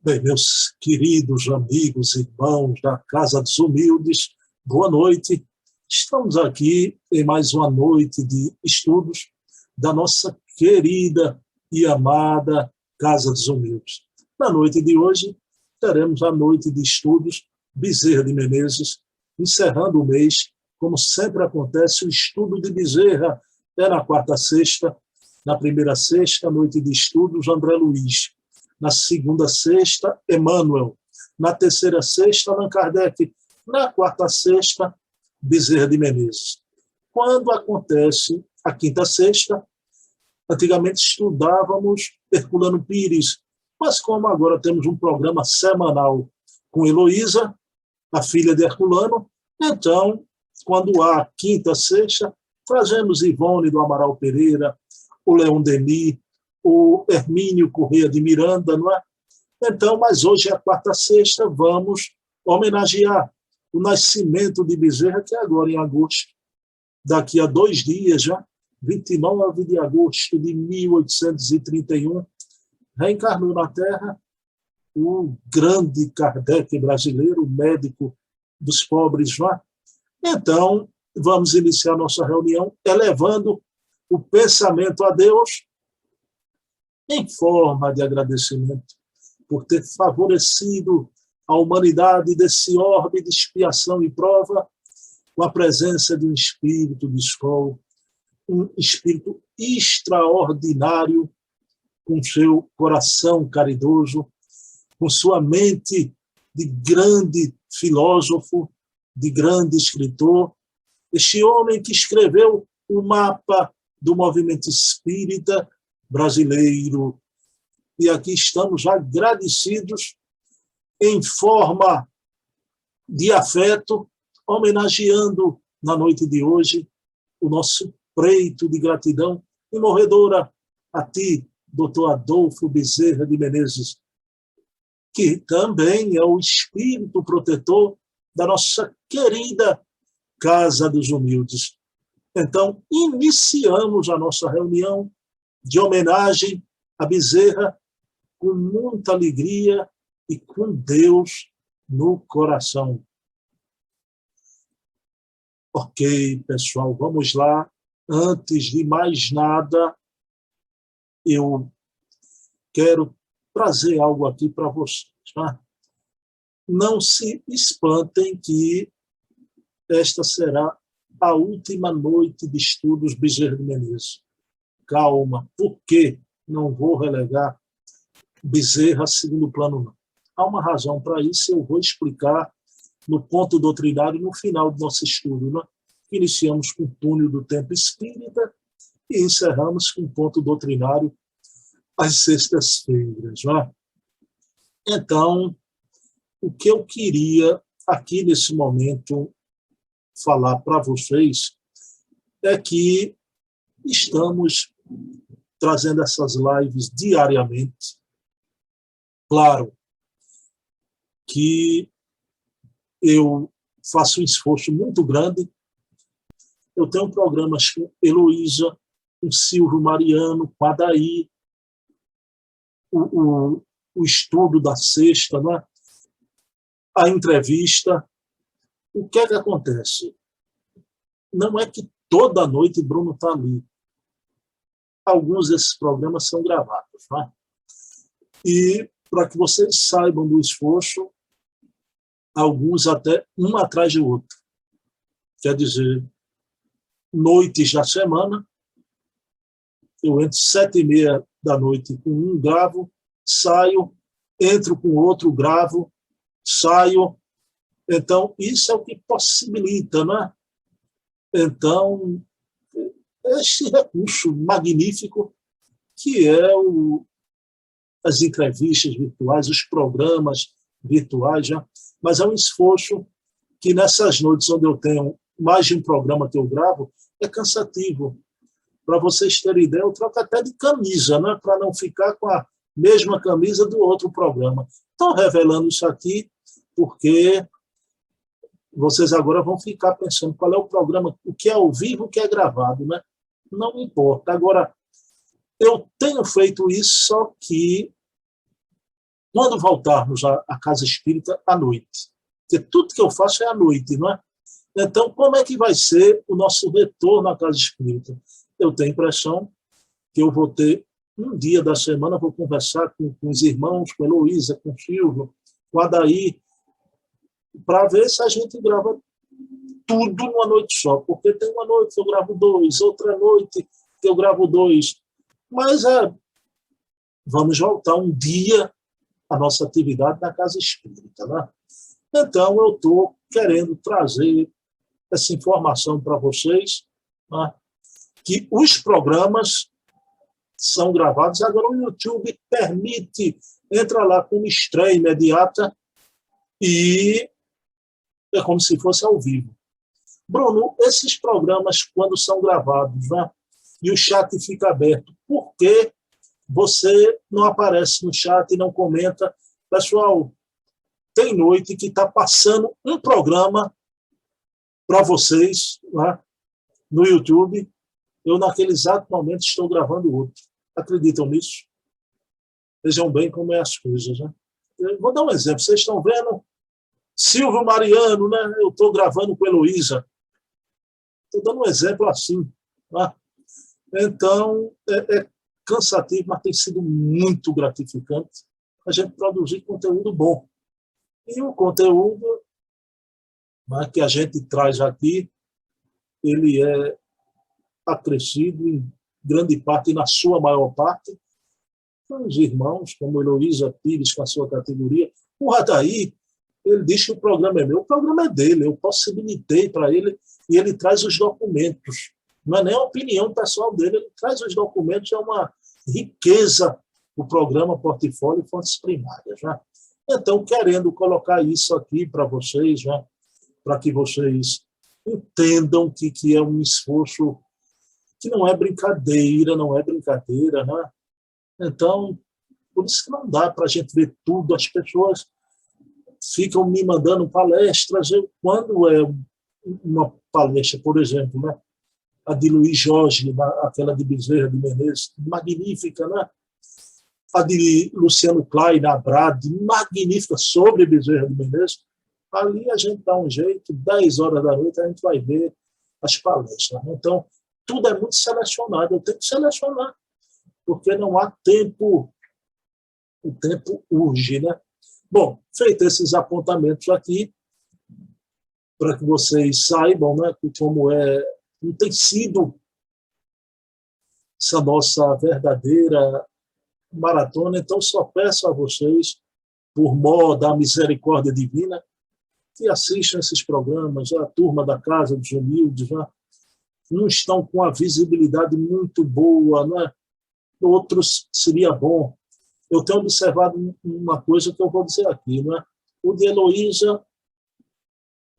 Bem, meus queridos amigos, irmãos da Casa dos Humildes, boa noite. Estamos aqui em mais uma noite de estudos da nossa querida e amada Casa dos Humildes. Na noite de hoje, teremos a noite de estudos Bezerra de Menezes, encerrando o mês. Como sempre acontece, o estudo de Bezerra é na quarta sexta. Na primeira sexta, noite de estudos, André Luiz. Na segunda sexta, Emmanuel. Na terceira sexta, Allan Kardec. Na quarta sexta, Bezerra de Menezes. Quando acontece a quinta sexta, antigamente estudávamos Herculano Pires, mas como agora temos um programa semanal com Heloísa, a filha de Herculano, então, quando há quinta sexta, trazemos Ivone do Amaral Pereira, o Leon Denis, o Hermínio Corrêa de Miranda, não é? Então, mas hoje é a quarta sexta, vamos homenagear o nascimento de Bezerra, que é agora em agosto, daqui a 2 dias já, 29 de agosto de 1831, reencarnou na Terra o grande Kardec brasileiro, o médico dos pobres, não é? Então, vamos iniciar nossa reunião elevando o pensamento a Deus em forma de agradecimento por ter favorecido a humanidade desse orbe de expiação e prova com a presença de um espírito de escola, um espírito extraordinário, com seu coração caridoso, com sua mente de grande filósofo, de grande escritor, este homem que escreveu o mapa do movimento espírita brasileiro. E aqui estamos agradecidos em forma de afeto, homenageando na noite de hoje o nosso preito de gratidão e morredora a ti, Dr. Adolfo Bezerra de Menezes, que também é o espírito protetor da nossa querida Casa dos Humildes. Então, iniciamos a nossa reunião de homenagem a Bezerra com muita alegria e com Deus no coração. Ok, pessoal, vamos lá. Antes de mais nada, eu quero trazer algo aqui para vocês. Tá? Não se espantem que esta será a última noite de estudos Bezerra de Menezes. Calma, por que não vou relegar Bezerra a segundo plano, não? Há uma razão para isso, eu vou explicar no ponto doutrinário no final do nosso estudo. Né? Iniciamos com o túnel do tempo espírita e encerramos com o ponto doutrinário às sextas-feiras. Né? Então, o que eu queria aqui nesse momento falar para vocês é que estamos trazendo essas lives diariamente. Claro que eu faço um esforço muito grande. Eu tenho programas com Heloísa, com Silvio Mariano, com Adair, o estudo da sexta, né? A entrevista. O que é que acontece? Não é que toda noite Bruno está ali. Alguns desses programas são gravados. Né? E, para que vocês saibam do esforço, alguns até um atrás do outro. Quer dizer, noites da semana, eu entro 7h30 da noite com um, gravo, saio, entro com outro, gravo, saio. Então, isso é o que possibilita, né? Então, este recurso magnífico que é as entrevistas virtuais, os programas virtuais, já, mas é um esforço que nessas noites onde eu tenho mais de um programa que eu gravo, é cansativo. Para vocês terem ideia, eu troco até de camisa, né? Para não ficar com a mesma camisa do outro programa. Estou revelando isso aqui porque vocês agora vão ficar pensando qual é o programa, o que é ao vivo, o que é gravado, né? Não importa. Agora, eu tenho feito isso, só que quando voltarmos à casa espírita à noite. Porque tudo que eu faço é à noite, não é? Então, como é que vai ser o nosso retorno à casa espírita? Eu tenho a impressão que eu vou ter um dia da semana, vou conversar com os irmãos, com a Heloísa, com o Silvio, com a Adair, para ver se a gente grava tudo numa noite só, porque tem uma noite que eu gravo 2, outra noite que eu gravo 2, mas vamos voltar um dia a nossa atividade na casa espírita, né? Então, eu estou querendo trazer essa informação para vocês, né? Que os programas são gravados. Agora, o YouTube permite, entra lá com estreia imediata e é como se fosse ao vivo. Bruno, esses programas, quando são gravados, né, e o chat fica aberto, por que você não aparece no chat e não comenta? Pessoal, tem noite que está passando um programa para vocês, né, no YouTube. Eu, naquele exato momento, estou gravando outro. Acreditam nisso? Vejam bem como é as coisas, né? Eu vou dar um exemplo. Vocês estão vendo Silvio Mariano, né? Eu estou gravando com a Heloísa. Estou dando um exemplo assim. Né? Então, é cansativo, mas tem sido muito gratificante a gente produzir conteúdo bom. E o conteúdo, né, que a gente traz aqui, ele é acrescido em grande parte, e na sua maior parte, com os irmãos, como Heloísa Pires, com a sua categoria. O Adair, ele diz que o programa é meu, o programa é dele, eu possibilitei para ele, e ele traz os documentos. Não é nem a opinião pessoal dele, ele traz os documentos, é uma riqueza o programa Portfólio e Fontes Primárias. Né? Então, querendo colocar isso aqui para vocês, né? Para que vocês entendam que é um esforço que não é brincadeira, não é brincadeira, né? Então, por isso que não dá para a gente ver tudo. As pessoas ficam me mandando palestras. Quando é uma palestra, por exemplo, né? A de Luiz Jorge, aquela de Bezerra de Menezes, magnífica, né? A de Luciano Klein, na Brad, magnífica, sobre Bezerra de Menezes. Ali a gente dá um jeito, 10 horas da noite a gente vai ver as palestras. Então, tudo é muito selecionado. Eu tenho que selecionar, porque não há tempo. O tempo urge, né? Bom, feito esses apontamentos aqui, para que vocês saibam, né, como tem sido essa nossa verdadeira maratona. Então, só peço a vocês, por mó da misericórdia divina, que assistam esses programas. A turma da Casa dos Humildes, né? Não estão com a visibilidade muito boa, né? Outros seria bom. Eu tenho observado uma coisa que eu vou dizer aqui, né? O de Heloísa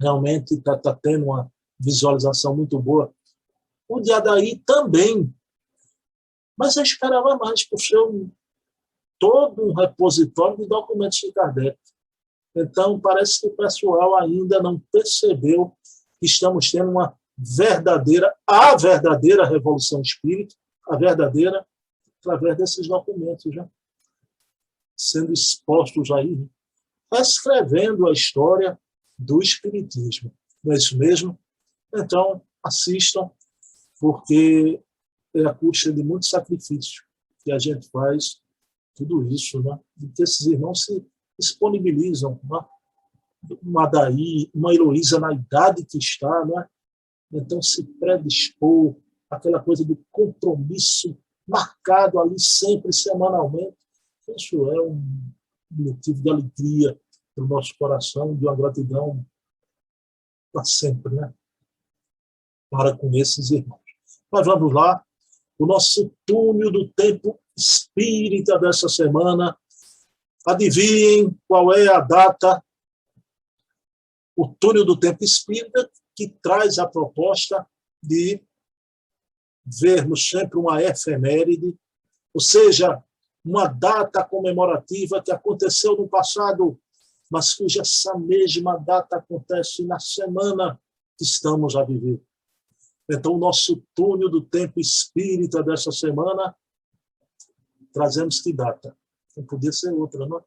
realmente está tendo uma visualização muito boa. O de Adair também. Mas eu esperava mais, por ser todo um repositório de documentos de Kardec. Então, parece que o pessoal ainda não percebeu que estamos tendo a verdadeira revolução espírita, a verdadeira, através desses documentos, já sendo expostos aí, escrevendo a história do espiritismo. Não é isso mesmo? Então, assistam, porque é a custa de muito sacrifício que a gente faz tudo isso, né? E que esses irmãos se disponibilizam, né? Uma Adair, uma Heloísa na idade que está, né? Então se predispor, aquela coisa do compromisso marcado ali sempre, semanalmente. Isso é um motivo de alegria para o nosso coração, de uma gratidão para sempre, né? Para com esses irmãos. Mas vamos lá, o nosso túnel do tempo espírita dessa semana. Adivinhem qual é a data? O túnel do tempo espírita, que traz a proposta de vermos sempre uma efeméride, ou seja, uma data comemorativa que aconteceu no passado, mas cuja essa mesma data acontece na semana que estamos a viver. Então, o nosso túnel do tempo espírita dessa semana, trazemos que data? Não podia ser outra, não?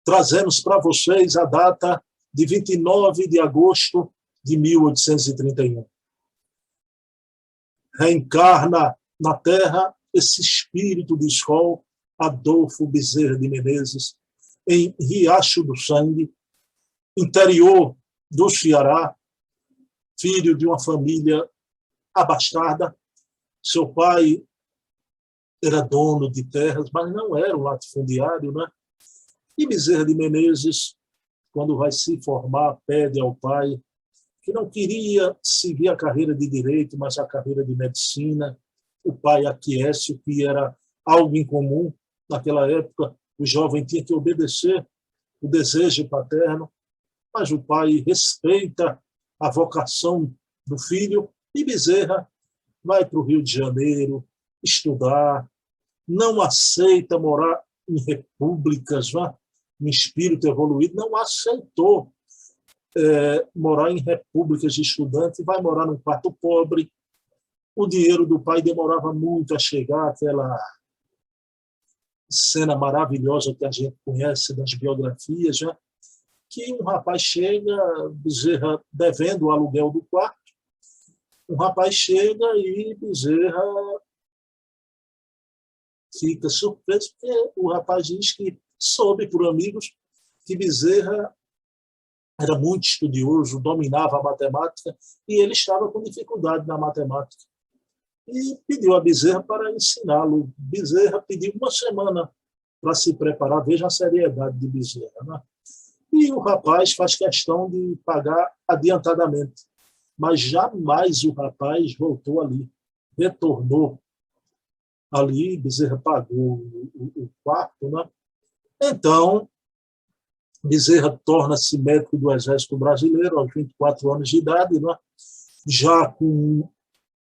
trazemos para vocês a data de 29 de agosto de 1831. Reencarna na Terra esse espírito de escola, Adolfo Bezerra de Menezes, em Riacho do Sangue, interior do Ceará, filho de uma família abastada. Seu pai era dono de terras, mas não era um latifundiário, né? E Bezerra de Menezes, quando vai se formar, pede ao pai que não queria seguir a carreira de direito, mas a carreira de medicina. O pai aquece, que era algo incomum naquela época. O jovem tinha que obedecer o desejo paterno, mas o pai respeita a vocação do filho e Bezerra vai para o Rio de Janeiro estudar, não aceita morar em repúblicas, né? Um espírito evoluído, não aceitou morar em repúblicas de estudante, vai morar num quarto pobre. O dinheiro do pai demorava muito a chegar, aquela cena maravilhosa que a gente conhece das biografias, né? Que um rapaz chega, Bezerra devendo o aluguel do quarto, um rapaz chega e Bezerra fica surpreso, porque o rapaz diz que soube por amigos que Bezerra era muito estudioso, dominava a matemática, e ele estava com dificuldade na matemática. E pediu a Bezerra para ensiná-lo. Bezerra pediu uma semana para se preparar, veja a seriedade de Bezerra, né? E o rapaz faz questão de pagar adiantadamente, mas jamais o rapaz voltou ali, retornou ali, Bezerra pagou o quarto, né? Então, Bezerra torna-se médico do Exército Brasileiro aos 24 anos de idade, né? Já com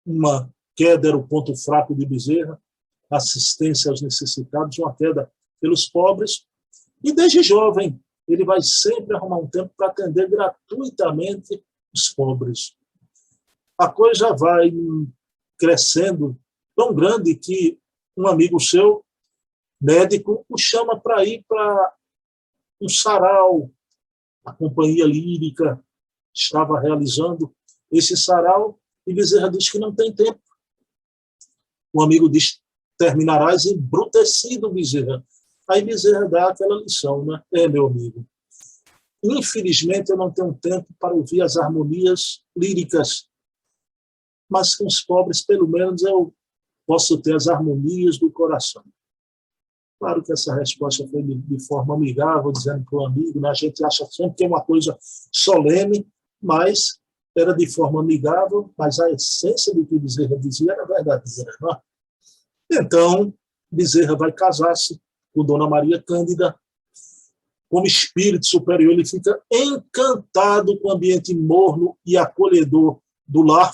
uma queda, era o ponto fraco de Bezerra, assistência aos necessitados, uma queda pelos pobres, e desde jovem ele vai sempre arrumar um tempo para atender gratuitamente os pobres. A coisa vai crescendo tão grande que um amigo seu, médico, o chama para ir para um sarau. A companhia lírica estava realizando esse sarau e Bezerra diz que não tem tempo. O amigo diz: terminarás embrutecido, Bezerra. Aí Bezerra dá aquela lição, né? Meu amigo, infelizmente eu não tenho tempo para ouvir as harmonias líricas, mas com os pobres, pelo menos, eu posso ter as harmonias do coração. Claro que essa resposta foi de forma amigável, dizendo para o amigo, né? A gente acha sempre que é uma coisa solene, mas era de forma amigável, mas a essência do que Bezerra dizia era verdadeira. Não é? Então, Bezerra vai casar-se com Dona Maria Cândida. Como espírito superior, ele fica encantado com o ambiente morno e acolhedor do lar.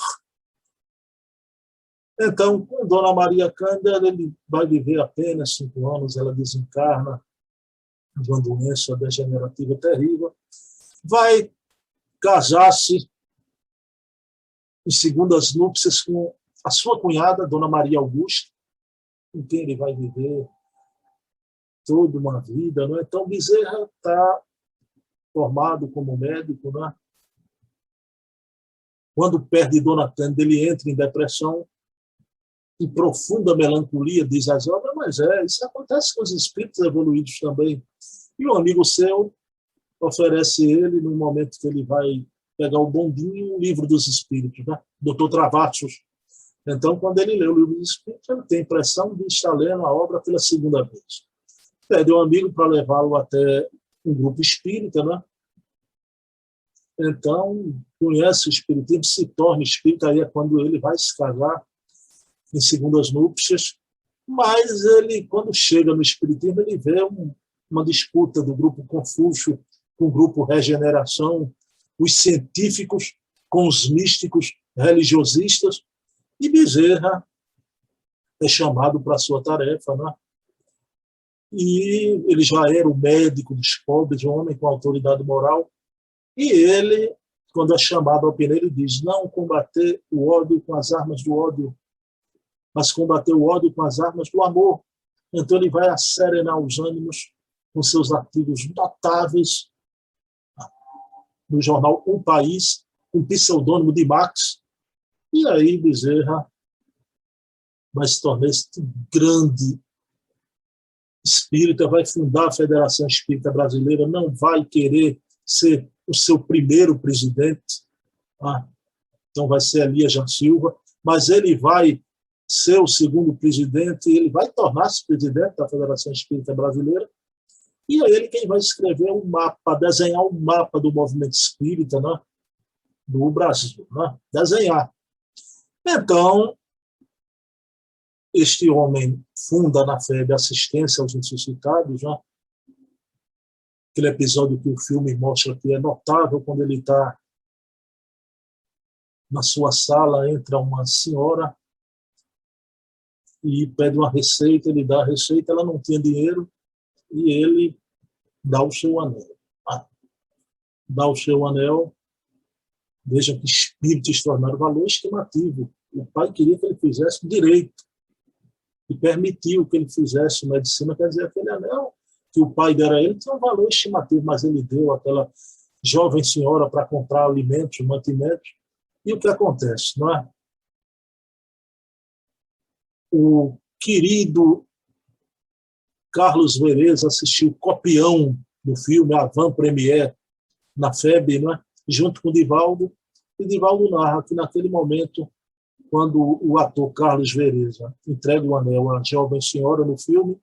Então, com Dona Maria Cândida, ele vai viver apenas 5 anos, ela desencarna de uma doença degenerativa terrível. Vai casar-se em segundas núpcias com a sua cunhada, Dona Maria Augusta, com quem ele vai viver toda uma vida. Né? Então, Bezerra está formado como médico. Né? Quando perde Dona Cândida, ele entra em depressão, em profunda melancolia, diz as obras, mas isso acontece com os espíritos evoluídos também. E um amigo seu oferece ele, no momento que ele vai pegar o bondinho, o livro dos espíritos, né? Dr. Travassos. Então, quando ele lê o livro dos espíritos, ele tem a impressão de estar lendo a obra pela segunda vez. Pede um amigo para levá-lo até um grupo espírita, né? Então, conhece o espiritismo, se torna espírita, aí é quando ele vai se casar em segundas núpcias, mas ele, quando chega no espiritismo, ele vê uma disputa do grupo Confúcio com o grupo Regeneração, os científicos com os místicos religiosistas, e Bezerra é chamado para a sua tarefa, né? E ele já era o médico dos pobres, um homem com autoridade moral, e ele, quando é chamado ao pioneiro, diz: não combater o ódio com as armas do ódio, mas combater o ódio com as armas do amor. Então ele vai asserenar os ânimos com seus artigos notáveis no jornal O País, com o pseudônimo de Marx, e aí Bezerra vai se tornar este grande espírita, vai fundar a Federação Espírita Brasileira, não vai querer ser o seu primeiro presidente, então vai ser Elias Jan Silva, mas ele vai ser o segundo presidente, ele vai tornar-se presidente da Federação Espírita Brasileira, e é ele quem vai escrever um mapa, desenhar um mapa do movimento espírita, né, do Brasil, né, desenhar. Então, este homem funda na FEB assistência aos necessitados, né, aquele episódio que o filme mostra que é notável, quando ele está na sua sala, entra uma senhora e pede uma receita, ele dá a receita, ela não tinha dinheiro, e ele dá o seu anel. Dá o seu anel, veja que espírito extraordinário, valor estimativo. O pai queria que ele fizesse direito, e permitiu que ele fizesse medicina, quer dizer, aquele anel que o pai dera a ele tinha um valor estimativo, mas ele deu àquela jovem senhora para comprar alimentos, mantimentos, e o que acontece, não é? O querido Carlos Vereza assistiu copião do filme, a avant-première, na FEB, né? Junto com o Divaldo, e Divaldo narra que naquele momento, quando o ator Carlos Vereza entrega o anel à jovem senhora no filme,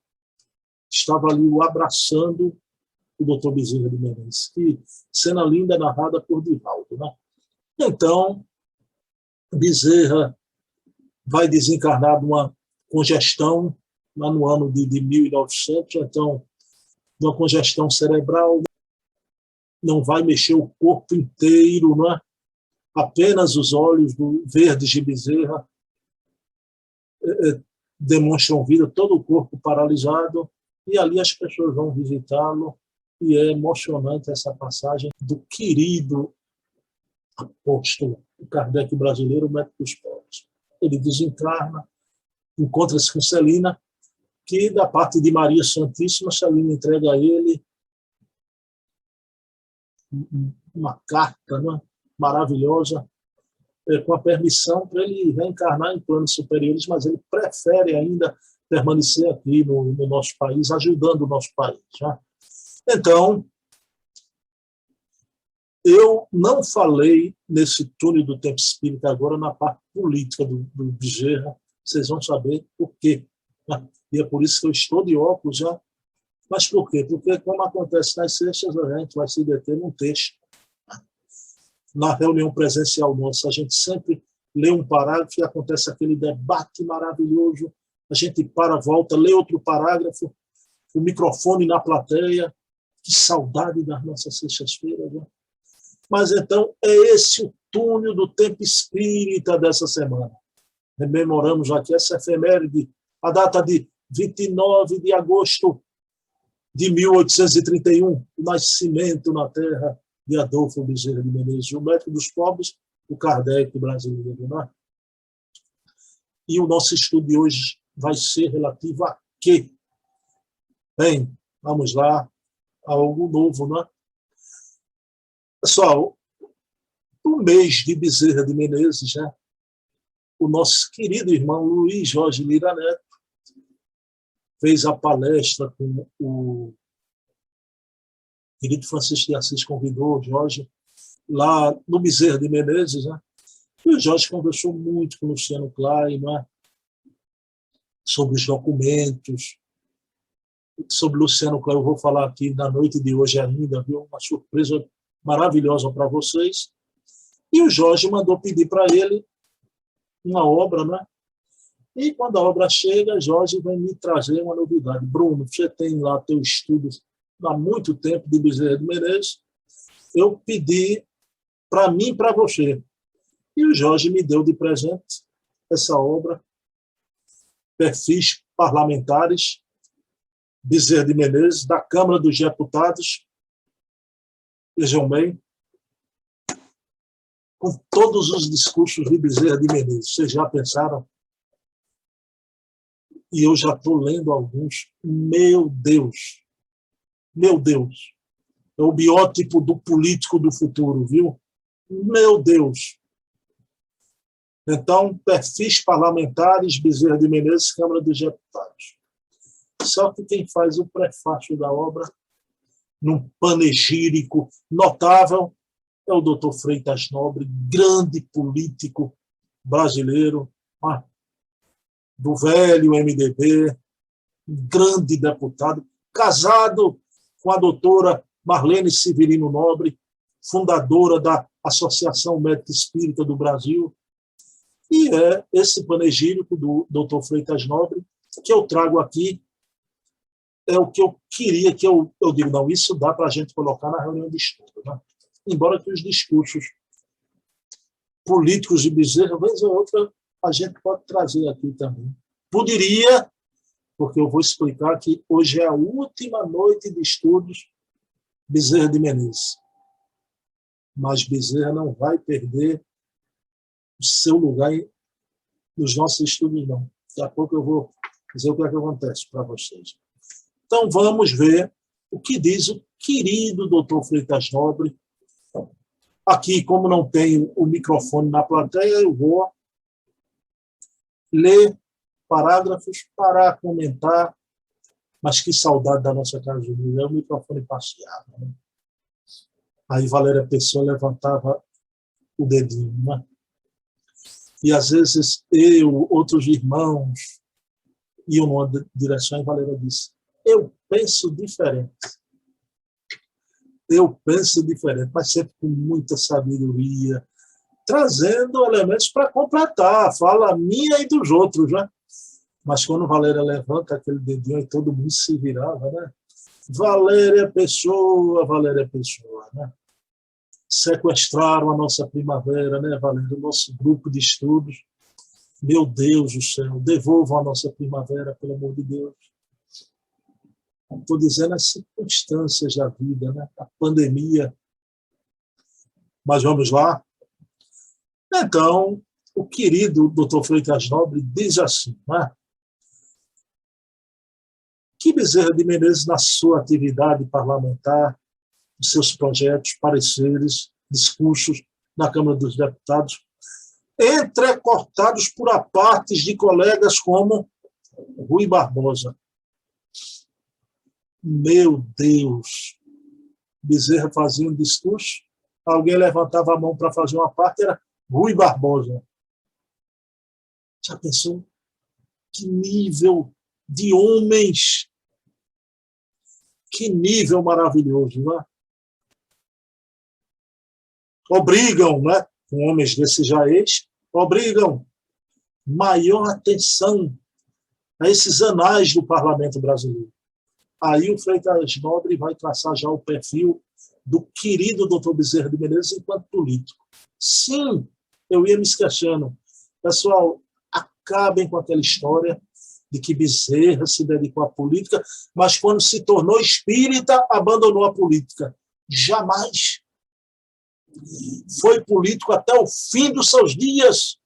estava ali o abraçando o Dr. Bezerra de Menezes. Que cena linda narrada por Divaldo, né? Então, Bezerra vai desencarnar de uma congestão lá no ano de 1900, então, uma congestão cerebral, não vai mexer o corpo inteiro, não é? Apenas os olhos verdes de Bezerra demonstram vida, todo o corpo paralisado, e ali as pessoas vão visitá-lo, e é emocionante essa passagem do querido apóstolo, o Kardec brasileiro, o médico dos pobres. Ele desencarna, encontra-se com Celina, que da parte de Maria Santíssima, Celina entrega a ele uma carta, né, maravilhosa, com a permissão para ele reencarnar em planos superiores, mas ele prefere ainda permanecer aqui no nosso país, ajudando o nosso país. Né? Então, eu não falei nesse túnel do tempo espírita agora na parte política do Bezerra, vocês vão saber por quê. Né? E é por isso que eu estou de óculos já. Mas por quê? Porque, como acontece nas sextas, a gente vai se deter num texto. Na reunião presencial nossa, a gente sempre lê um parágrafo e acontece aquele debate maravilhoso, a gente para, volta, lê outro parágrafo, o microfone na plateia, que saudade das nossas sextas-feiras. Né? Mas então é esse o túnel do tempo espírita dessa semana. Rememoramos aqui essa efeméride, a data de 29 de agosto de 1831, o nascimento na Terra de Adolfo Bezerra de Menezes, o médico dos pobres, o Kardec brasileiro. Né? E o nosso estudo de hoje vai ser relativo a quê? Bem, vamos lá, algo novo, né? Pessoal, no mês de Bezerra de Menezes, né, o nosso querido irmão Luiz Jorge Lira Neto fez a palestra com o querido Francisco de Assis, convidou o Jorge lá no Bezerra de Menezes, né? E o Jorge conversou muito com o Luciano Klein, né? Sobre os documentos, sobre Luciano Klein, eu vou falar aqui na noite de hoje ainda, viu? Uma surpresa maravilhosa para vocês. E o Jorge mandou pedir para ele uma obra, né? E quando a obra chega, Jorge vai me trazer uma novidade. Bruno, você tem lá teu estudo há muito tempo de Bezerra de Menezes, eu pedi para mim e para você. E o Jorge me deu de presente essa obra, Perfis Parlamentares, Bezerra de Menezes, da Câmara dos Deputados, vejam bem, com todos os discursos de Bezerra de Menezes. Vocês já pensaram? E eu já estou lendo alguns. Meu Deus! Meu Deus, é o biótipo do político do futuro, viu? Meu Deus. Então, perfis parlamentares, Bezerra de Menezes, Câmara dos Deputados. Só que quem faz o prefácio da obra, num panegírico notável, é o doutor Freitas Nobre, grande político brasileiro, do velho MDB, grande deputado, casado com a doutora Marlene Severino Nobre, fundadora da Associação Médica Espírita do Brasil. E é esse panegírico do doutor Freitas Nobre que eu trago aqui, é o que eu queria, que eu digo, não, isso dá para a gente colocar na reunião de estudo, né? Embora que os discursos políticos de Bezerra, vez ou outra, a gente pode trazer aqui também. Poderia, porque eu vou explicar que hoje é a última noite de estudos Bezerra de Menezes. Mas Bezerra não vai perder o seu lugar nos nossos estudos, não. Daqui a pouco eu vou dizer o que é que acontece para vocês. Então, vamos ver o que diz o querido doutor Freitas Nobre. Aqui, como não tenho o microfone na plateia, eu vou ler parágrafos para comentar, mas que saudade da nossa Casa de Vida, é o microfone passeado, né? Aí Valéria Pessoa levantava o dedinho, né? E às vezes eu, outros irmãos, iam numa direção e Valéria disse, eu penso diferente. Eu penso diferente, mas sempre com muita sabedoria, trazendo elementos para completar a fala minha e dos outros, né? Mas quando Valéria levanta aquele dedinho e todo mundo se virava, né? Valéria Pessoa, né? Sequestraram a nossa primavera, né, Valéria? O nosso grupo de estudos. Meu Deus do céu, devolvam a nossa primavera, pelo amor de Deus. Estou dizendo as circunstâncias da vida, né? A pandemia. Mas vamos lá. Então, o querido doutor Freitas Nobre diz assim, né? Que Bezerra de Menezes, na sua atividade parlamentar, os seus projetos, pareceres, discursos na Câmara dos Deputados, entrecortados por apartes de colegas como Rui Barbosa. Meu Deus! Bezerra fazia um discurso, alguém levantava a mão para fazer uma parte, era Rui Barbosa. Já pensou? Que nível de homens! Que nível maravilhoso, né? Obrigam, né? Com homens desses jaez, obrigam maior atenção a esses anais do parlamento brasileiro. Aí o Freitas Nobre vai traçar já o perfil do querido doutor Bezerra de Menezes enquanto político. Sim, eu ia me esquecendo. Pessoal, acabem com aquela história de que Bezerra se dedicou à política, mas quando se tornou espírita, abandonou a política. Jamais. Foi político até o fim dos seus dias,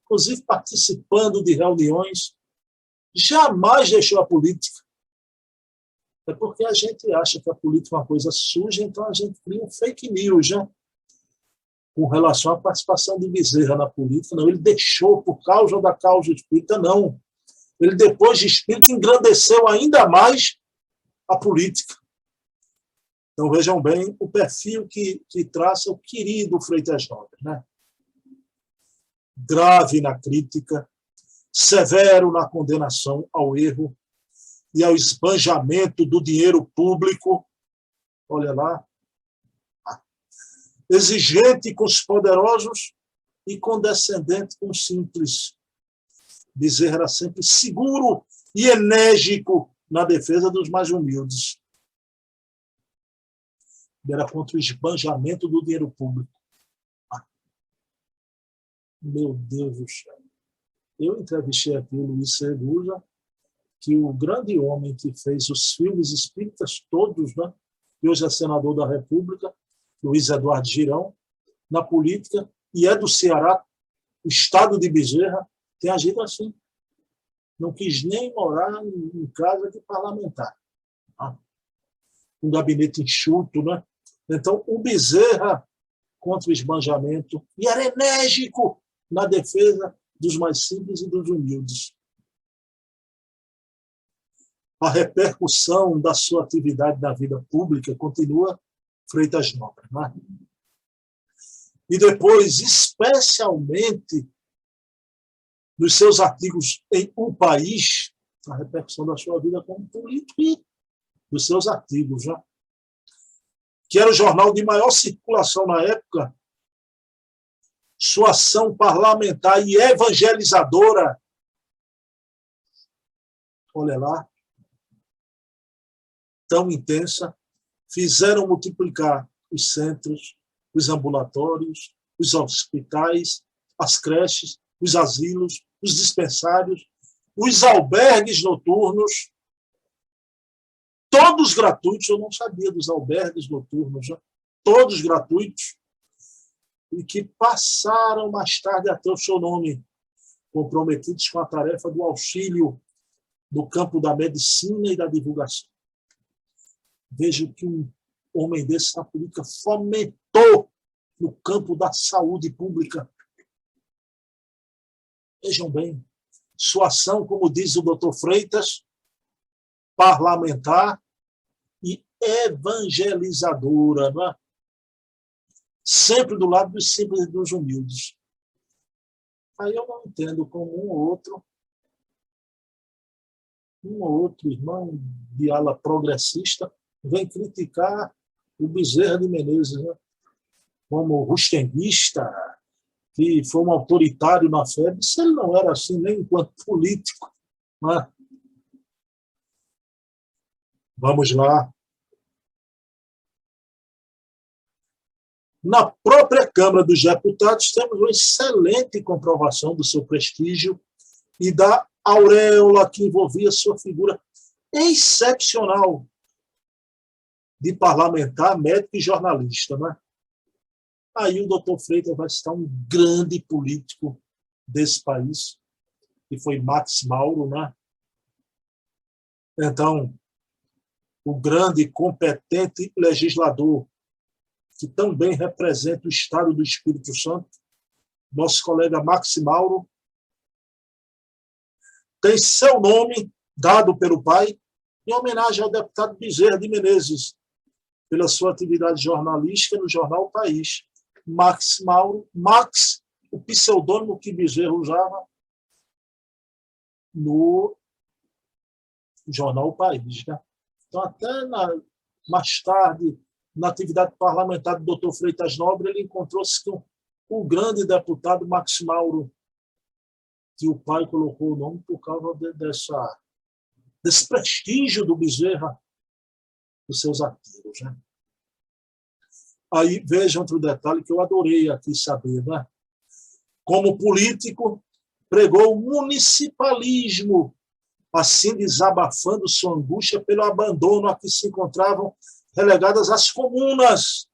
inclusive participando de reuniões. Jamais deixou a política. É porque a gente acha que a política é uma coisa suja, então a gente cria um fake news, né? Com relação à participação de Bezerra na política. Não, ele deixou por causa da causa espírita, não. Ele, depois de espírita, engrandeceu ainda mais a política. Então, vejam bem o perfil que traça o querido Freitas Nobre, né? Grave na crítica, severo na condenação ao erro e ao esbanjamento do dinheiro público, olha lá, exigente com os poderosos e condescendente com os simples. Bezerra era sempre seguro e enérgico na defesa dos mais humildes. Era contra o esbanjamento do dinheiro público. Meu Deus do céu. Eu entrevistei aqui o Luiz Seguja, que o grande homem que fez os filmes espíritas todos, né? E hoje é senador da República, Luiz Eduardo Girão, na política, e é do Ceará, o estado de Bezerra, tem agido assim. Não quis nem morar em casa de parlamentar. um gabinete enxuto, né? Então, o Bezerra contra o esbanjamento e era enérgico na defesa dos mais simples e dos humildes. A repercussão da sua atividade na vida pública continua Freitas Nobre, né? E depois, especialmente nos seus artigos em O País, a repercussão da sua vida como político e dos seus artigos, né? Que era o jornal de maior circulação na época, sua ação parlamentar e evangelizadora, olha lá, tão intensa, fizeram multiplicar os centros, os ambulatórios, os hospitais, as creches, os asilos, os dispensários, os albergues noturnos, todos gratuitos. Eu não sabia dos albergues noturnos, né? Todos gratuitos, e que passaram mais tarde a ter o seu nome, comprometidos com a tarefa do auxílio no campo da medicina e da divulgação. Veja que um homem desse na política fomentou no campo da saúde pública. Vejam bem, sua ação, como diz o doutor Freitas, parlamentar e evangelizadora, não é? Sempre do lado dos simples e dos humildes. Aí eu não entendo como um ou outro irmão de ala progressista vem criticar o Bezerra de Menezes, né? Como rustenguista, que foi um autoritário na fé. Se ele não era assim nem enquanto político, né? Vamos lá. Na própria Câmara dos Deputados, temos uma excelente comprovação do seu prestígio e da auréola que envolvia sua figura excepcional de parlamentar, médico e jornalista, né? Aí o doutor Freitas vai citar um grande político desse país, que foi Max Mauro, né? Então, o grande e competente legislador que também representa o Estado do Espírito Santo, nosso colega Max Mauro, tem seu nome dado pelo pai em homenagem ao deputado Bezerra de Menezes, pela sua atividade jornalística no jornal O País. Max Mauro, Max, o pseudônimo que Bezerra usava no jornal O País, né? Então, até mais tarde, na atividade parlamentar do doutor Freitas Nobre, ele encontrou-se com o grande deputado Max Mauro, que o pai colocou o nome por causa desse prestígio do Bezerra, dos seus artigos, né? Aí veja outro detalhe que eu adorei aqui saber, né? Como político, pregou o municipalismo, assim desabafando sua angústia pelo abandono a que se encontravam relegadas as comunas.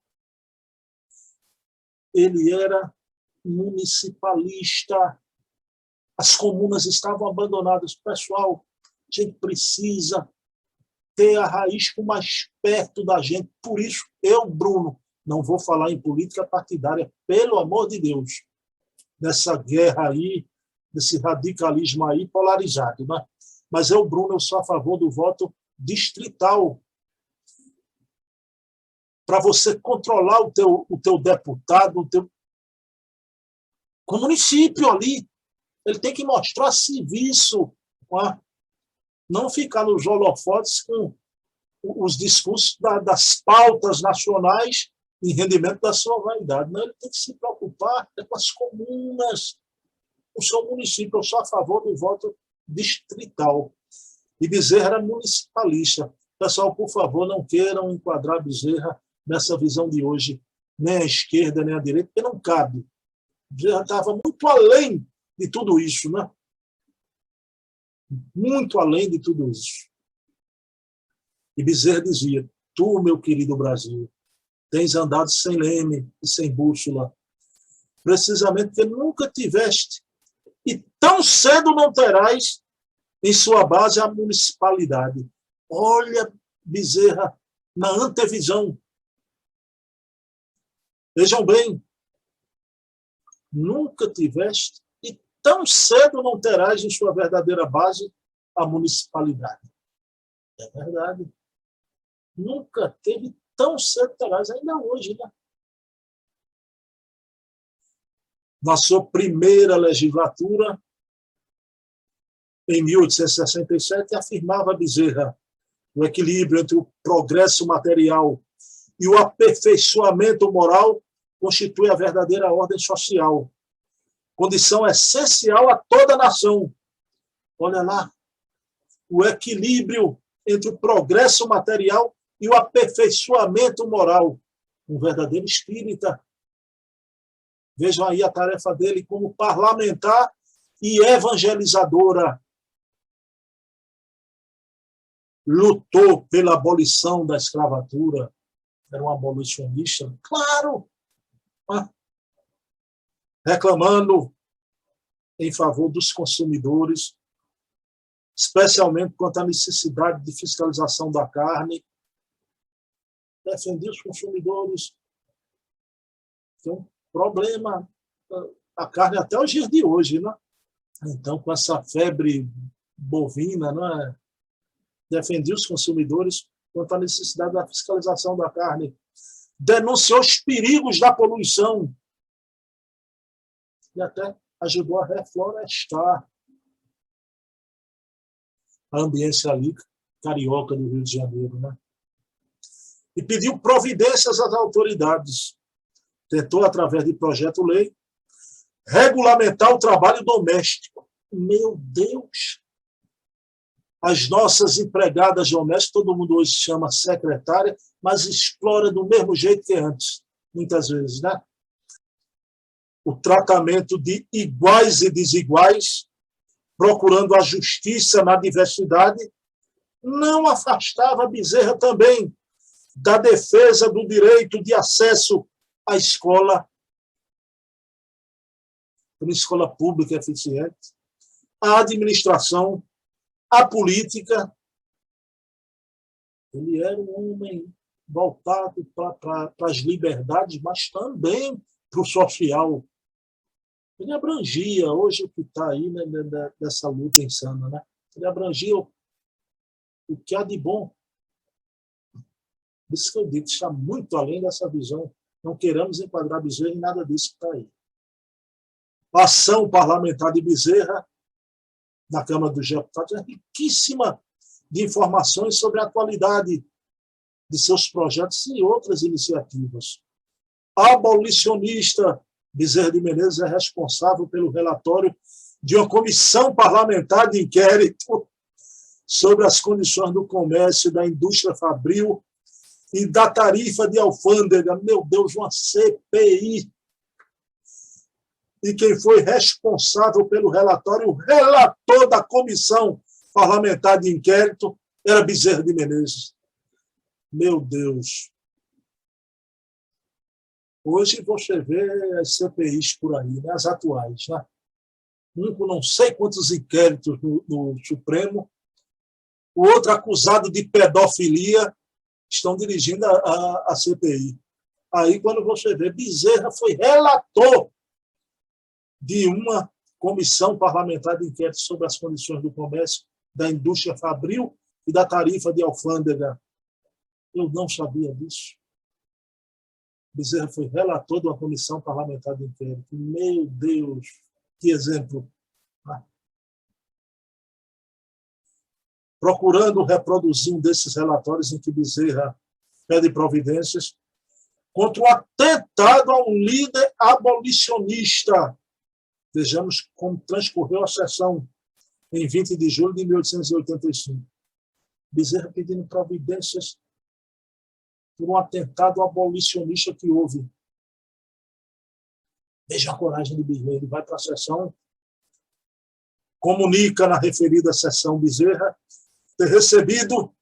Ele era municipalista. As comunas estavam abandonadas. Pessoal, a gente precisa ter a raiz mais perto da gente. Por isso, eu, Bruno, não vou falar em política partidária, pelo amor de Deus, nessa guerra aí, desse radicalismo aí polarizado, né? Mas eu, Bruno, eu sou a favor do voto distrital, para você controlar o teu deputado, o município ali. Ele tem que mostrar serviço, não ficar nos holofotes com os discursos das pautas nacionais em rendimento da sua vaidade. Não, ele tem que se preocupar com as comunas, com o seu município. Eu sou a favor do voto distrital. E Bezerra era municipalista. Pessoal, por favor, não queiram enquadrar Bezerra nessa visão de hoje, nem à esquerda, nem à direita, porque não cabe. Bezerra estava muito além de tudo isso, né? Muito além de tudo isso. E Bezerra dizia: tu, meu querido Brasil, tens andado sem leme e sem bússola, precisamente porque nunca tiveste, e tão cedo não terás em sua base a municipalidade. Olha, Bezerra na antevisão. Vejam bem, nunca tiveste e tão cedo não terás em sua verdadeira base a municipalidade. É verdade. Nunca teve tão cedo terás, ainda hoje, né? Na sua primeira legislatura, em 1867, afirmava Bezerra o equilíbrio entre o progresso material e o aperfeiçoamento moral constitui a verdadeira ordem social, condição essencial a toda nação. Olha lá, o equilíbrio entre o progresso material e o aperfeiçoamento moral. Um verdadeiro espírita. Vejam aí a tarefa dele como parlamentar e evangelizadora. Lutou pela abolição da escravatura. Era um abolicionista, claro, reclamando em favor dos consumidores, especialmente quanto à necessidade de fiscalização da carne, defender os consumidores. Tem um problema, a carne até os dias de hoje, né? Então, com essa febre bovina, né? Defender os consumidores quanto à necessidade da fiscalização da carne. Denunciou os perigos da poluição e até ajudou a reflorestar a ambiência ali carioca do Rio de Janeiro, né? E pediu providências às autoridades. Tentou, através de projeto-lei, regulamentar o trabalho doméstico. Meu Deus! As nossas empregadas domésticas, todo mundo hoje chama secretária, mas explora do mesmo jeito que antes, muitas vezes, né? O tratamento de iguais e desiguais, procurando a justiça na diversidade, não afastava Bezerra também da defesa do direito de acesso à escola, uma escola pública eficiente, à administração, à política. Ele era um homem voltado para as liberdades, mas também para o social. Ele abrangia, hoje o que está aí, né, dessa luta insana, né? Ele abrangia o que há de bom. Por isso que eu digo que está muito além dessa visão. Não queremos enquadrar Bezerra em nada disso que está aí. A ação parlamentar de Bezerra na Câmara dos Deputados é riquíssima de informações sobre a atualidade de seus projetos e outras iniciativas. Abolicionista, Bezerra de Menezes é responsável pelo relatório de uma comissão parlamentar de inquérito sobre as condições do comércio e da indústria fabril e da tarifa de alfândega. Meu Deus, uma CPI. E quem foi responsável pelo relatório, o relator da comissão parlamentar de inquérito, era Bezerra de Menezes. Meu Deus. Hoje você vê as CPIs por aí, né? As atuais, né? Um com não sei quantos inquéritos no Supremo, o outro acusado de pedofilia, estão dirigindo a CPI. Aí, quando você vê, Bezerra foi relator de uma comissão parlamentar de inquérito sobre as condições do comércio, da indústria fabril e da tarifa de alfândega. Eu não sabia disso. Bezerra foi relator de uma comissão parlamentar de inquérito. Meu Deus, que exemplo. Procurando reproduzir um desses relatórios em que Bezerra pede providências contra o atentado a um líder abolicionista. Vejamos como transcorreu a sessão em 20 de julho de 1885. Bezerra pedindo providências por um atentado abolicionista que houve. Veja a coragem de Bezerra. Ele vai para a sessão, comunica na referida sessão Bezerra ter recebido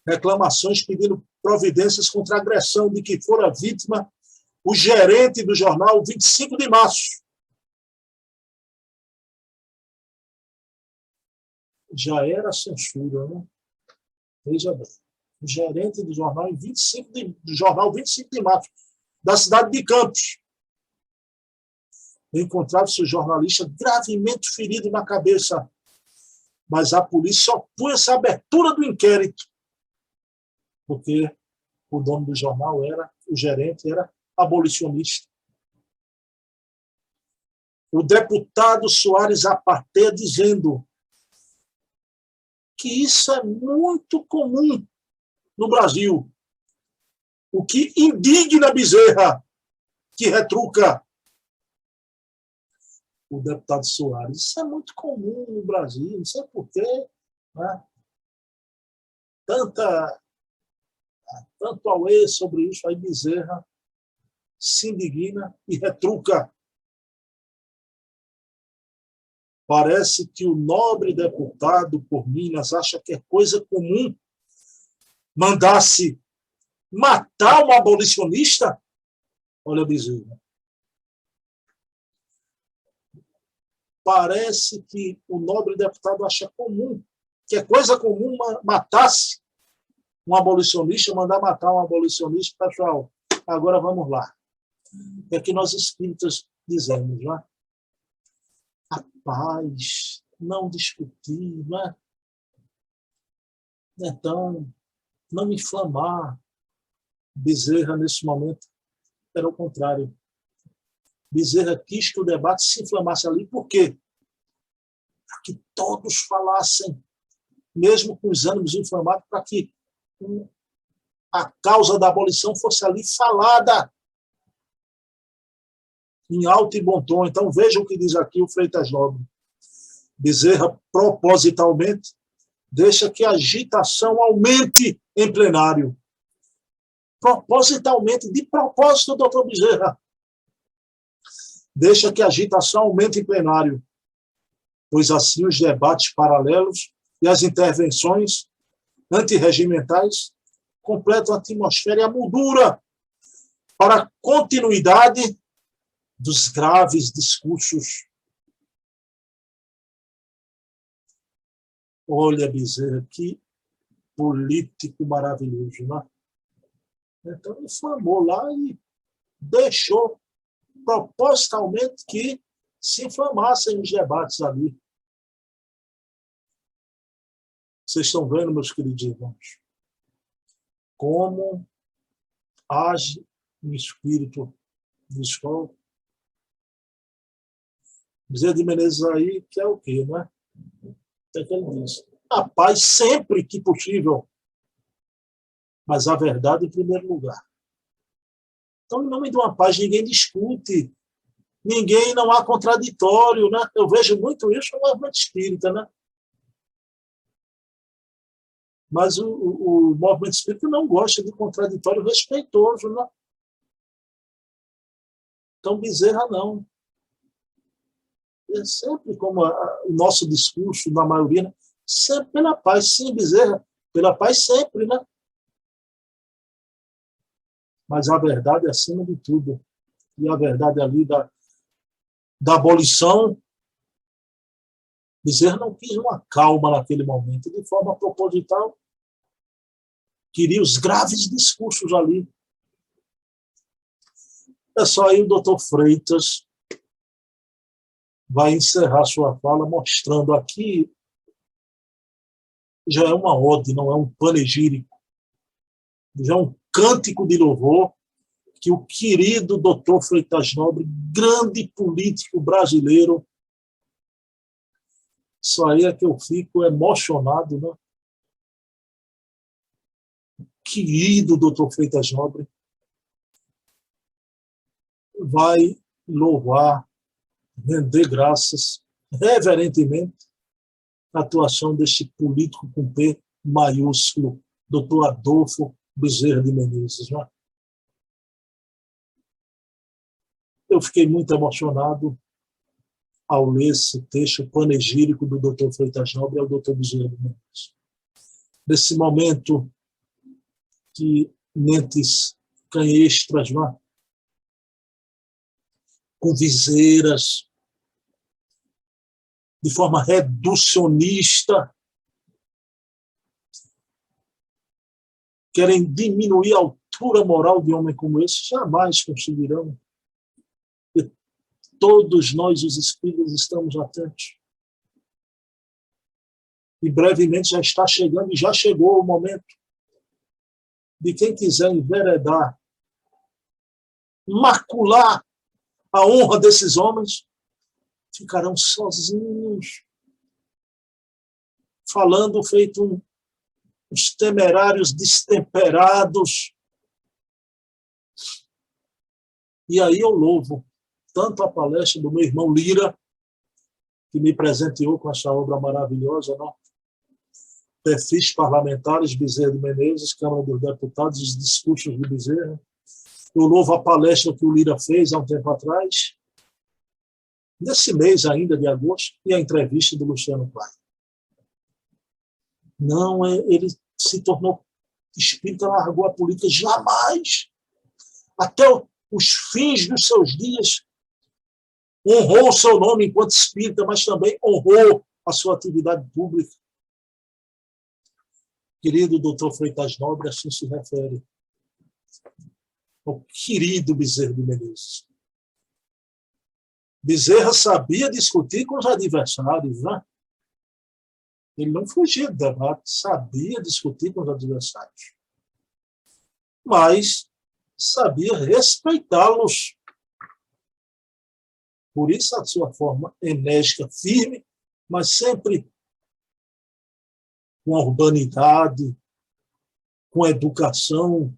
reclamações pedindo providências contra a agressão de que fora vítima o gerente do jornal 25 de março. Já era censura, né? Veja bem. gerente do jornal, do jornal 25 de março, da cidade de Campos. Encontrava-se o jornalista gravemente ferido na cabeça, mas a polícia opôs-se à abertura do inquérito, porque o dono do jornal o gerente era abolicionista. O deputado Soares Aparté dizendo que isso é muito comum no Brasil, o que indigna Bezerra, que retruca. O deputado Soares, isso é muito comum no Brasil, não sei porquê, né? Tanto auê sobre isso, aí Bezerra se indigna e retruca. Parece que o nobre deputado por Minas acha que é coisa comum mandasse matar um abolicionista? Olha, Bezerra. Parece que o nobre deputado acha comum, que é coisa comum matasse um abolicionista, mandar matar um abolicionista. Pessoal, agora vamos lá. É que nós espíritas dizemos, não é? A paz, não discutir, não é? Então, não inflamar. Bezerra, nesse momento, era o contrário. Bezerra quis que o debate se inflamasse ali. Por quê? Para que todos falassem, mesmo com os ânimos inflamados, para que a causa da abolição fosse ali falada em alto e bom tom. Então, veja o que diz aqui o Freitas Nobre. Bezerra, propositalmente, deixa que a agitação aumente em plenário. Propositalmente, de propósito, doutor Bezerra. Deixa que a agitação aumente em plenário, pois assim os debates paralelos e as intervenções antirregimentais completam a atmosfera e a moldura para a continuidade dos graves discursos. Olha, Bezerra, que político maravilhoso, né? Então, ele inflamou lá e deixou propositalmente que se inflamassem os debates ali. Vocês estão vendo, meus queridos irmãos, como age o espírito de escola. Bezerra de Menezes aí, que é o quê, né? É que ele diz. A paz sempre que possível, mas a verdade em primeiro lugar. Então, em nome de uma paz, ninguém discute, não há contraditório, né? Eu vejo muito isso no movimento espírita, né? Mas o movimento espírita não gosta de contraditório respeitoso, né? Então, Bezerra não. É sempre como o nosso discurso, na maioria, né? Sempre pela paz. Sim, Bezerra, pela paz sempre, né? Mas a verdade é acima de tudo. E a verdade ali da abolição, Bezerra não quis uma calma naquele momento, de forma proposital, queria os graves discursos ali. É só aí o doutor Freitas vai encerrar sua fala mostrando aqui, já é uma ode, não é um panegírico, já é um cântico de louvor que o querido doutor Freitas Nobre, grande político brasileiro, só aí é que eu fico emocionado, né? Querido doutor Freitas Nobre, vai louvar, render graças, reverentemente, a atuação deste político com P maiúsculo, doutor Adolfo Bezerra de Menezes. Né? Eu fiquei muito emocionado ao ler esse texto panegírico do doutor Freitas Nobre ao doutor Bezerra de Menezes. Nesse momento que mentes canhestras, né? Com viseiras, de forma reducionista, querem diminuir a altura moral de homem como esse, jamais conseguirão. E todos nós, os espíritos, estamos atentos. E brevemente já está chegando, e já chegou o momento de quem quiser enveredar, macular a honra desses homens, ficarão sozinhos, falando feito uns temerários destemperados. E aí eu louvo tanto a palestra do meu irmão Lira, que me presenteou com essa obra maravilhosa, não? Perfis Parlamentares, Bezerra de Menezes, Câmara dos Deputados, os discursos de Bezerra. Eu louvo a palestra que o Lira fez há um tempo atrás, nesse mês ainda de agosto, e a entrevista do Luciano Klein. Não, ele se tornou espírita, largou a política, jamais. Até os fins dos seus dias, honrou o seu nome enquanto espírita, mas também honrou a sua atividade pública. Querido doutor Freitas Nobre, assim se refere ao querido Bezerra de Menezes. Bezerra sabia discutir com os adversários, né? Ele não fugia do debate, sabia discutir com os adversários. Mas sabia respeitá-los. Por isso a sua forma enérgica, firme, mas sempre com a urbanidade, com a educação.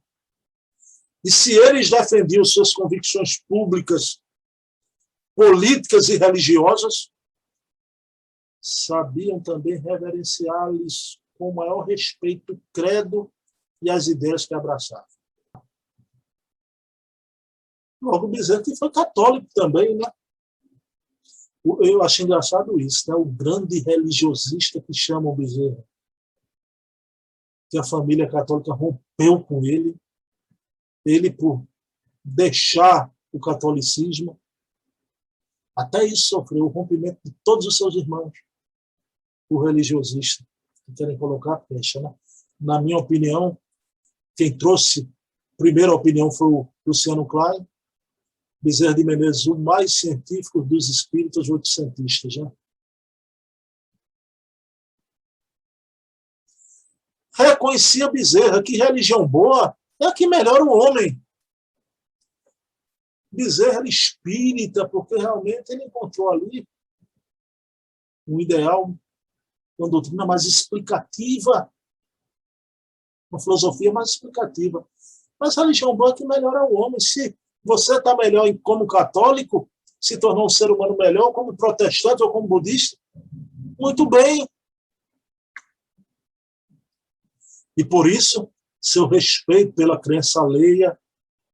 E se eles defendiam suas convicções públicas, políticas e religiosas, sabiam também reverenciar-lhes com o maior respeito o credo e as ideias que abraçavam. Logo, Bezerra que foi católico também, né? Eu acho engraçado isso, né? O grande religiosista que chamam Bezerra, que a família católica rompeu com ele por deixar o catolicismo, até isso sofreu o rompimento de todos os seus irmãos, o religiosista, que querem colocar a pecha, né? Na minha opinião, quem trouxe a primeira opinião foi o Luciano Klein, Bezerra de Menezes, o mais científico dos espíritos oitocentistas, né? Reconhecia Bezerra que religião boa é a que melhora o homem. Bezerra era espírita, porque realmente ele encontrou ali um ideal, uma doutrina mais explicativa, uma filosofia mais explicativa. Mas a religião boa é que melhora o homem. Se você está melhor como católico, se tornou um ser humano melhor, como protestante ou como budista, muito bem. E por isso, seu respeito pela crença alheia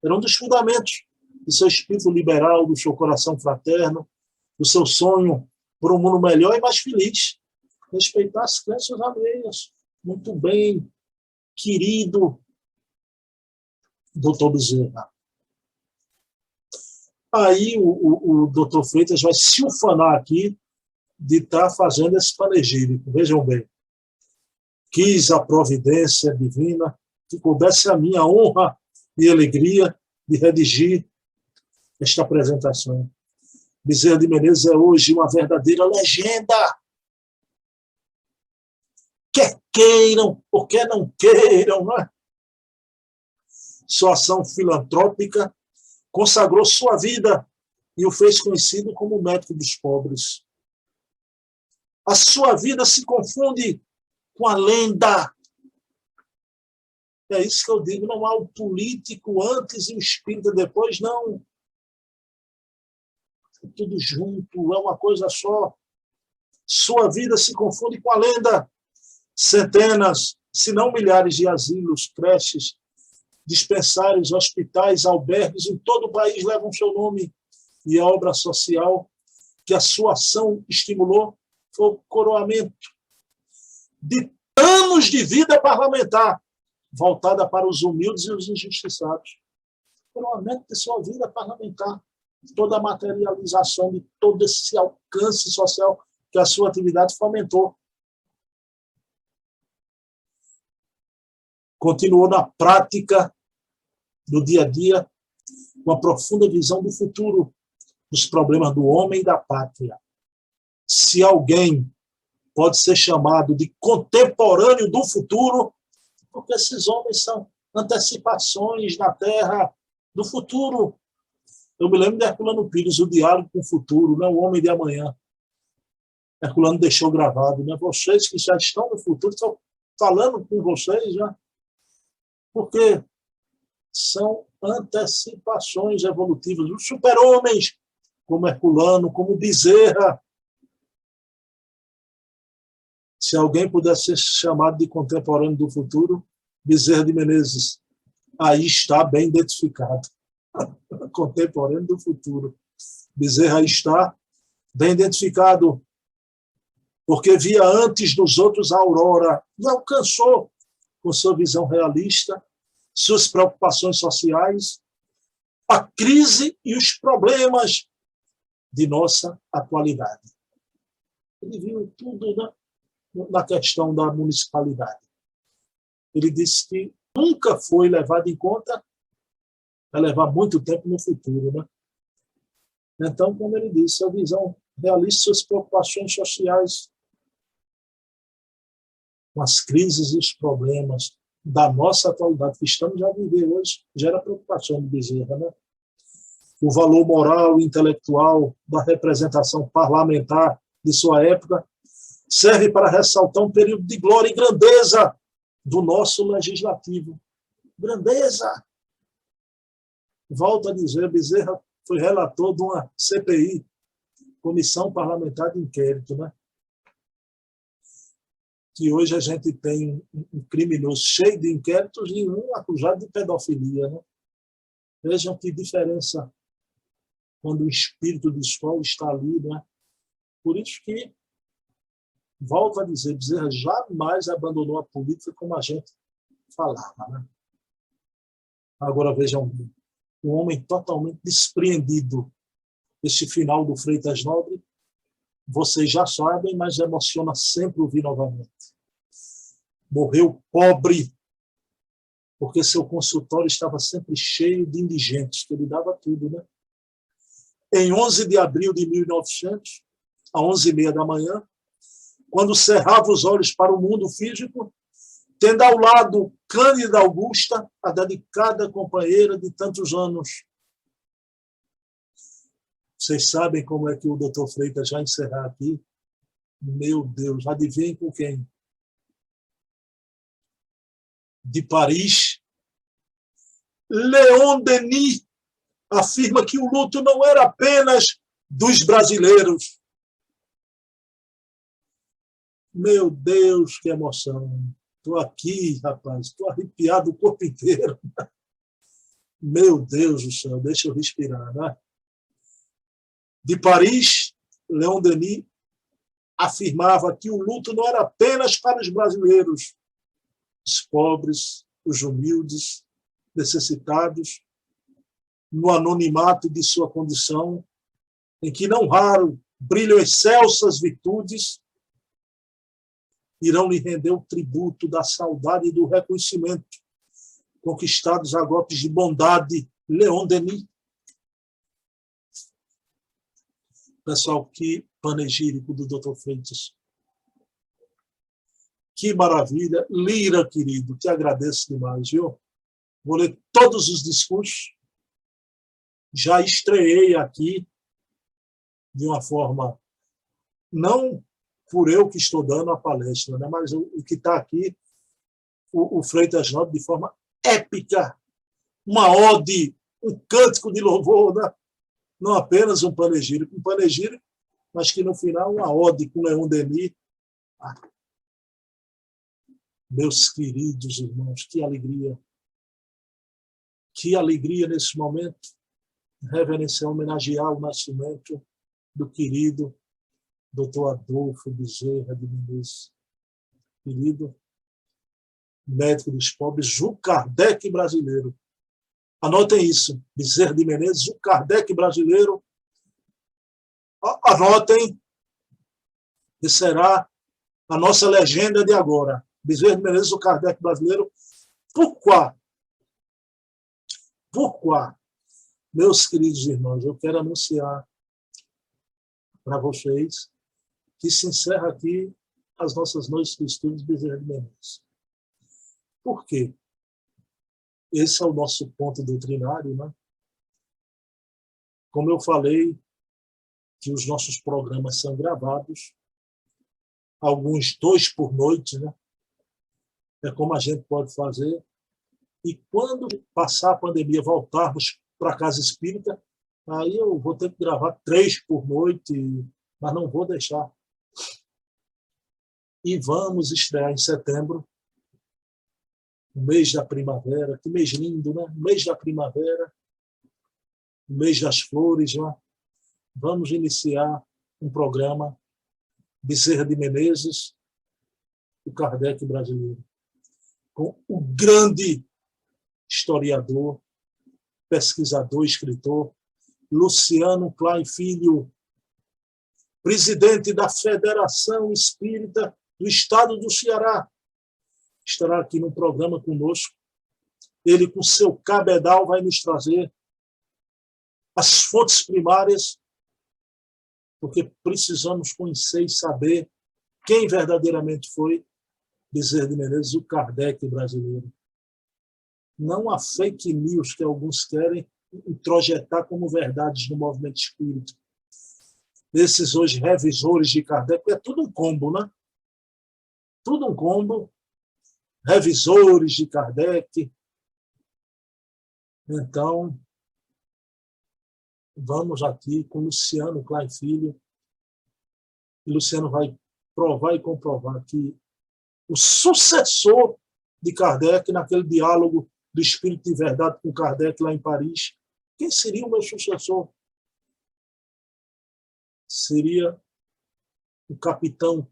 era um dos fundamentos do seu espírito liberal, do seu coração fraterno, do seu sonho por um mundo melhor e mais feliz. Respeitar as crenças alheias. Muito bem, querido doutor Bezerra. Aí o doutor Freitas vai se ufanar aqui de estar fazendo esse panegírico. Vejam bem. Quis a providência divina que coubesse a minha honra e alegria de redigir esta apresentação. Bezerra de Menezes é hoje uma verdadeira legenda. Quer queiram, ou quer não queiram, não é? Sua ação filantrópica consagrou sua vida e o fez conhecido como o médico dos pobres. A sua vida se confunde com a lenda. É isso que eu digo, não há o político antes e o espírita depois, não. É tudo junto, é uma coisa só. Sua vida se confunde com a lenda. Centenas, se não milhares de asilos, creches, dispensários, hospitais, albergues em todo o país levam seu nome. E a obra social que a sua ação estimulou foi o coroamento de anos de vida parlamentar, voltada para os humildes e os injustiçados. O coroamento de sua vida parlamentar, toda a materialização de todo esse alcance social que a sua atividade fomentou. continuou na prática do dia a dia, uma profunda visão do futuro, dos problemas do homem e da pátria. Se alguém pode ser chamado de contemporâneo do futuro, porque esses homens são antecipações na Terra do futuro. Eu me lembro de Herculano Pires, o diálogo com o futuro, né? O homem de amanhã. Herculano deixou gravado, né? Vocês que já estão no futuro, estão falando com vocês já, porque são antecipações evolutivas. Os super-homens, como Herculano, como Bezerra. Se alguém pudesse ser chamado de contemporâneo do futuro, Bezerra de Menezes, aí está bem identificado. Contemporâneo do futuro. Bezerra aí está bem identificado, porque via antes dos outros a aurora e alcançou, com sua visão realista, suas preocupações sociais, a crise e os problemas de nossa atualidade. Ele viu tudo na questão da municipalidade. Ele disse que nunca foi levado em conta, vai levar muito tempo no futuro, né? Então, como ele disse, a visão realista, suas preocupações sociais, com as crises e os problemas da nossa atualidade, que estamos a viver hoje, gera preocupação de Bezerra, né? O valor moral e intelectual da representação parlamentar de sua época serve para ressaltar um período de glória e grandeza do nosso legislativo. Grandeza! Volto a dizer, Bezerra foi relator de uma CPI, Comissão Parlamentar de Inquérito, né? Que hoje a gente tem um criminoso cheio de inquéritos e um acusado de pedofilia, né? Vejam que diferença quando o espírito de escola está ali, né? Por isso que, volto a dizer, Bezerra jamais abandonou a política como a gente falava, né? Agora vejam, um homem totalmente despreendido desse final do Freitas Nobre, vocês já sabem, mas emociona sempre ouvir novamente. Morreu pobre, porque seu consultório estava sempre cheio de indigentes, que ele dava tudo, né? Em 11 de abril de 1900, às 11h30 da manhã, quando cerrava os olhos para o mundo físico, tendo ao lado Cândida Augusta, a dedicada companheira de tantos anos. Vocês sabem como é que o doutor Freitas vai encerrar aqui? Meu Deus, adivinhem com quem? De Paris, Leon Denis afirma que o luto não era apenas dos brasileiros. Meu Deus, que emoção. Estou aqui, rapaz, estou arrepiado o corpo inteiro. Meu Deus do céu, deixa eu respirar, né? De Paris, Leon Denis afirmava que o luto não era apenas para os brasileiros, os pobres, os humildes, necessitados, no anonimato de sua condição, em que não raro brilham excelsas virtudes, irão lhe render o tributo da saudade e do reconhecimento, conquistados a golpes de bondade. Leon Denis. Pessoal, que panegírico do Dr. Freitas. Que maravilha. Lira, querido, te agradeço demais, viu? Vou ler todos os discursos. Já estreei aqui de uma forma, não por eu que estou dando a palestra, né, mas o que está aqui, o Freitas Nobre, de forma épica, uma ode, um cântico de louvor, né? Não apenas um panegírico, mas que no final uma ode com Leon Denis. Meus queridos irmãos, que alegria nesse momento, reverenciar, homenagear o nascimento do querido Dr. Adolfo Bezerra de Menezes, querido médico dos pobres, o Kardec brasileiro. Anotem isso, Bezerra de Menezes, o Kardec brasileiro. Anotem, que será a nossa legenda de agora. Bezerra de Menezes, o Kardec brasileiro, Pourquoi? Pourquoi? Meus queridos irmãos, eu quero anunciar para vocês que se encerra aqui as nossas noites de estudos de Bezerra de Menezes. Por quê? Esse é o nosso ponto doutrinário, né? Como eu falei, que os nossos programas são gravados, alguns 2 por noite, né? É como a gente pode fazer. E quando passar a pandemia, voltarmos para a casa espírita, aí eu vou ter que gravar 3 por noite, mas não vou deixar. E vamos estrear em setembro, o mês da primavera. Que mês lindo, né? Mês da primavera, o mês das flores, né? Vamos iniciar um programa Bezerra de Menezes, o Kardec brasileiro, com o grande historiador, pesquisador, escritor, Luciano Klein Filho, presidente da Federação Espírita do Estado do Ceará. Estará aqui no programa conosco. Ele, com seu cabedal, vai nos trazer as fontes primárias, porque precisamos conhecer e saber quem verdadeiramente foi Bezerra de Menezes, o Kardec brasileiro. Não há fake news que alguns querem introjetar como verdades no movimento espírita. Esses hoje revisores de Kardec, é tudo um combo, né? Tudo um combo. Revisores de Kardec. Então, vamos aqui com Luciano Klein Filho. E Luciano vai provar e comprovar que o sucessor de Kardec, naquele diálogo do Espírito de Verdade com Kardec lá em Paris, quem seria o meu sucessor? Seria o capitão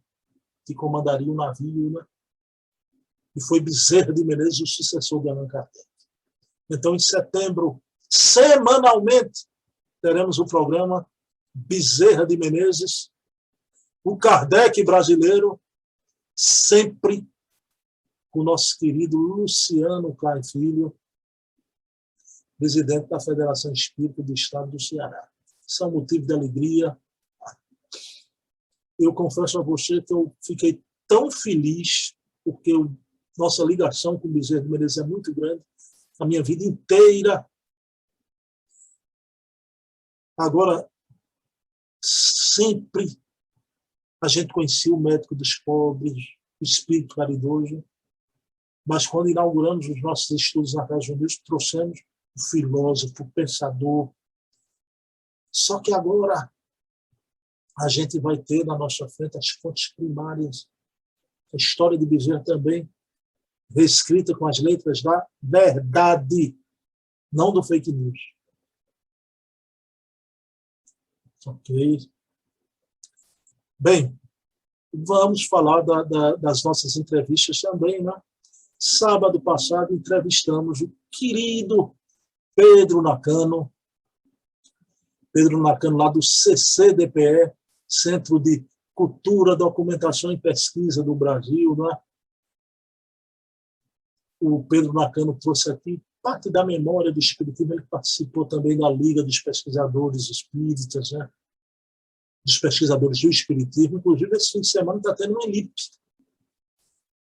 que comandaria o navio, né? E foi Bezerra de Menezes o sucessor de Allan Kardec. Então, em setembro, semanalmente, teremos o programa Bezerra de Menezes, o Kardec brasileiro, sempre com o nosso querido Luciano Klein Filho, presidente da Federação Espírita do Estado do Ceará. Isso é um motivo de alegria. Eu confesso a você que eu fiquei tão feliz, porque nossa ligação com o Bezerra de Menezes é muito grande, a minha vida inteira. Agora, sempre a gente conhecia o médico dos pobres, o espírito caridoso, mas quando inauguramos os nossos estudos na Casa Deus, trouxemos o filósofo, o pensador. Só que agora a gente vai ter na nossa frente as fontes primárias. A história de Bezerra também reescrita com as letras da verdade, não do fake news. Ok? Bem, vamos falar das nossas entrevistas também, né? Sábado passado entrevistamos o querido Pedro Nakano. Pedro Nakano, lá do CCDPE, Centro de Cultura, Documentação e Pesquisa do Brasil, né? O Pedro Nakano trouxe aqui parte da memória do Espiritismo. Ele participou também da Liga dos Pesquisadores Espíritas, né? Dos pesquisadores do Espiritismo. Inclusive, esse fim de semana está tendo um ELIP,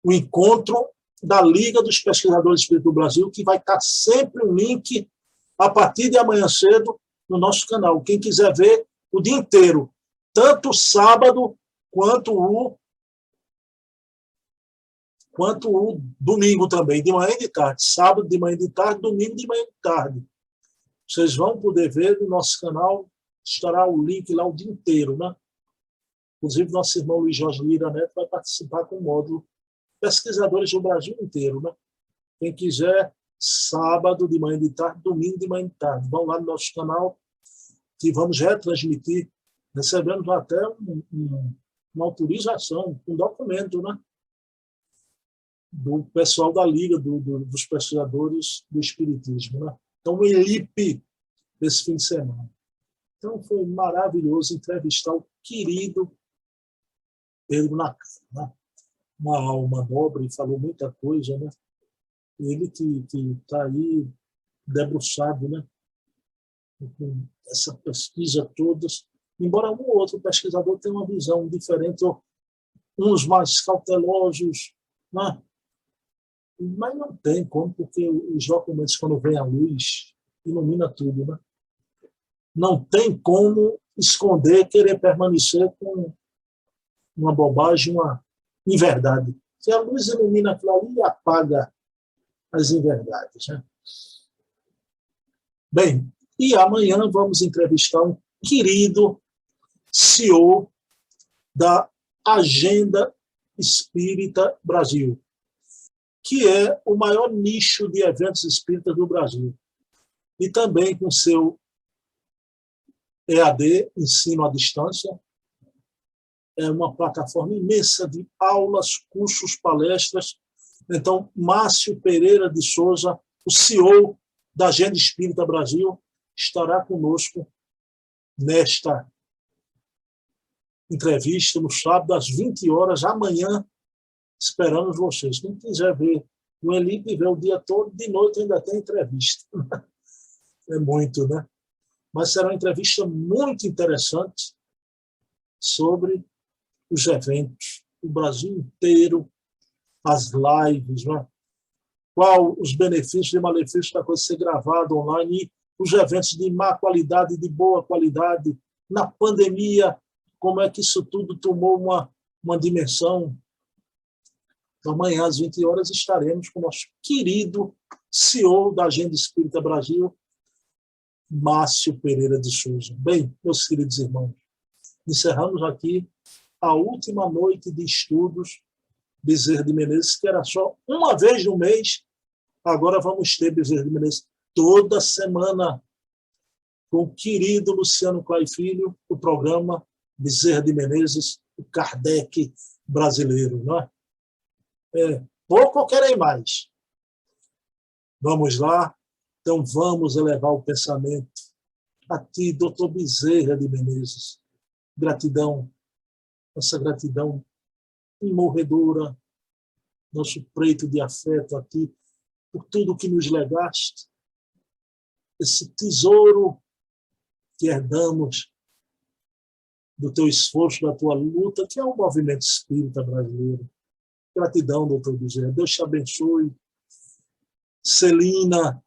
o encontro da Liga dos Pesquisadores Espíritas do Brasil, que vai estar sempre um link a partir de amanhã cedo no nosso canal. Quem quiser ver o dia inteiro, tanto o sábado quanto o domingo também, de manhã e de tarde. Sábado de manhã e de tarde, domingo de manhã e de tarde. Vocês vão poder ver no nosso canal, estará o link lá o dia inteiro, né? Inclusive, nosso irmão Luiz Jorge Lira Neto vai participar com o módulo Pesquisadores do Brasil inteiro, né? Quem quiser, sábado de manhã e de tarde, domingo de manhã e de tarde. Vão lá no nosso canal, que vamos retransmitir. Recebemos até uma autorização, um documento, né? Do pessoal da Liga dos Pesquisadores do Espiritismo, né? Então, o ELIP desse fim de semana. Então, foi maravilhoso entrevistar o querido Pedro Nakano, né? Uma alma nobre, falou muita coisa, né? Ele que está aí debruçado, né, com essa pesquisa toda, embora um ou outro pesquisador tenha uma visão diferente, ou uns mais cautelosos, né? Mas não tem como, porque os documentos, quando vem à luz, ilumina tudo, né? Não tem como esconder, querer permanecer com uma bobagem, uma inverdade. Se a luz ilumina aquilo ali e apaga as inverdades, né? Bem, e amanhã vamos entrevistar um querido CEO da Agenda Espírita Brasil, que é o maior nicho de eventos espíritas do Brasil. E também com seu EAD, Ensino à Distância, é uma plataforma imensa de aulas, cursos, palestras. Então, Márcio Pereira de Souza, o CEO da Agenda Espírita Brasil, estará conosco nesta entrevista no sábado, às 20 horas, amanhã. Esperamos vocês. Quem quiser ver o Elipe, ver o dia todo, de noite ainda tem entrevista. É muito, né? Mas será uma entrevista muito interessante sobre os eventos, o Brasil inteiro, as lives, né? Qual os benefícios e malefícios da coisa ser gravada online, e os eventos de má qualidade e de boa qualidade, na pandemia, como é que isso tudo tomou uma dimensão. Então, amanhã, às 20 horas, estaremos com o nosso querido CEO da Agenda Espírita Brasil, Márcio Pereira de Souza. Bem, meus queridos irmãos, encerramos aqui a última noite de estudos Bezerra de Menezes, que era só uma vez no mês. Agora vamos ter Bezerra de Menezes toda semana, com o querido Luciano Clay Filho, o programa Bezerra de Menezes, o Kardec brasileiro. Não é? Pouco ou querem mais? Vamos lá? Então vamos elevar o pensamento a ti, doutor Bezerra de Menezes. Gratidão, nossa gratidão imorredora, nosso preito de afeto a ti, por tudo que nos legaste, esse tesouro que herdamos do teu esforço, da tua luta, que é o movimento espírita brasileiro. Gratidão, doutor Bezerra. Deus te abençoe. Celina,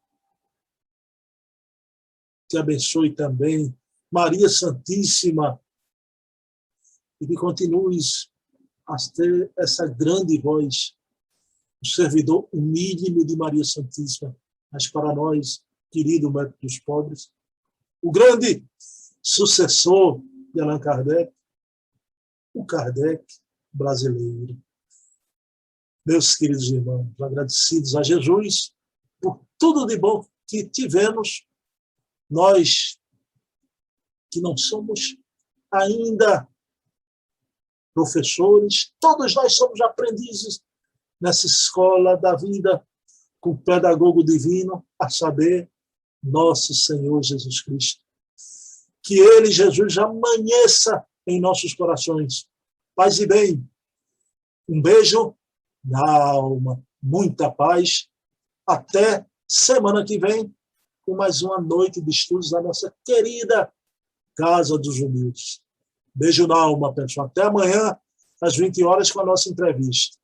te abençoe também. Maria Santíssima, e que continues a ter essa grande voz, o servidor humílimo de Maria Santíssima, mas para nós, querido médico dos pobres, o grande sucessor de Allan Kardec, o Kardec brasileiro. Meus queridos irmãos, agradecidos a Jesus por tudo de bom que tivemos, nós que não somos ainda professores, todos nós somos aprendizes nessa escola da vida com o pedagogo divino, a saber, nosso Senhor Jesus Cristo. Que Ele, Jesus, amanheça em nossos corações. Paz e bem. Um beijo na alma. Muita paz. Até semana que vem, com mais uma noite de estudos da nossa querida Casa dos Humildes. Beijo na alma, pessoal. Até amanhã, às 20 horas, com a nossa entrevista.